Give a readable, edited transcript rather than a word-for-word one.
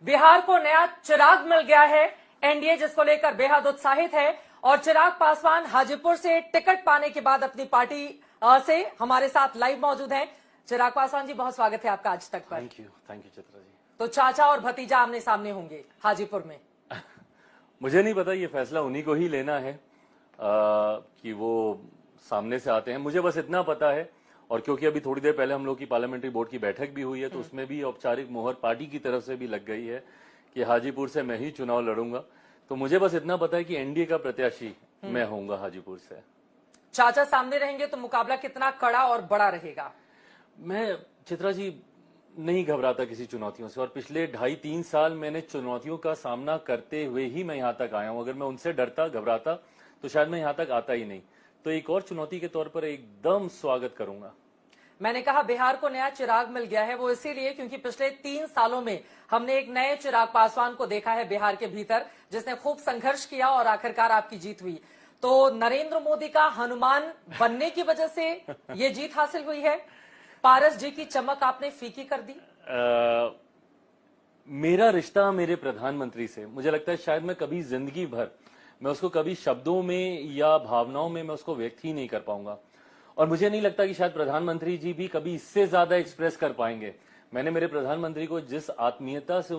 बिहार को नया चिराग मिल गया है। एनडीए जिसको लेकर बेहद उत्साहित है और चिराग पासवान हाजीपुर से टिकट पाने के बाद अपनी पार्टी से हमारे साथ लाइव मौजूद हैं। चिराग पासवान जी, बहुत स्वागत है आपका आज तक पर। Thank you Chitra ji. तो चाचा और भतीजा आमने सामने होंगे हाजीपुर में। मुझे नहीं पता, ये फैसला उन्हीं को ही लेना है कि वो सामने से आते हैं। मुझे बस इतना पता है, और क्योंकि अभी थोड़ी देर पहले हम लोग की पार्लियामेंट्री बोर्ड की बैठक भी हुई है, तो उसमें भी औपचारिक मोहर पार्टी की तरफ से भी लग गई है कि हाजीपुर से मैं ही चुनाव लड़ूंगा। तो मुझे बस इतना पता है कि एनडीए का प्रत्याशी मैं होऊंगा हाजीपुर से। चाचा सामने रहेंगे तो मुकाबला कितना कड़ा और बड़ा रहेगा? मैं चित्रा जी नहीं घबराता किसी चुनौतियों से, और पिछले 2.5-3 साल मैंने चुनौतियों का सामना करते हुए ही मैं यहाँ तक आया हूँ। अगर मैं उनसे डरता घबराता तो शायद मैं यहाँ तक आता ही नहीं। तो एक और चुनौती के तौर पर एकदम स्वागत करूंगा। मैंने कहा बिहार को नया चिराग मिल गया है, वो इसीलिए क्योंकि पिछले 3 सालों में हमने एक नए चिराग पासवान को देखा है बिहार के भीतर, जिसने खूब संघर्ष किया और आखिरकार आपकी जीत हुई। तो नरेंद्र मोदी का हनुमान बनने की वजह से ये जीत हासिल हुई है। पारस जी की चमक आपने फीकी कर दी। मेरा रिश्ता मेरे प्रधानमंत्री से, मुझे लगता है शायद मैं कभी जिंदगी भर मैं उसको कभी शब्दों में या भावनाओं में मैं उसको व्यक्त ही नहीं कर पाऊंगा। और मुझे नहीं लगता कि शायद प्रधानमंत्री जी भी कभी इससे ज्यादा एक्सप्रेस कर पाएंगे। मैंने मेरे प्रधानमंत्री को जिस आत्मीयता से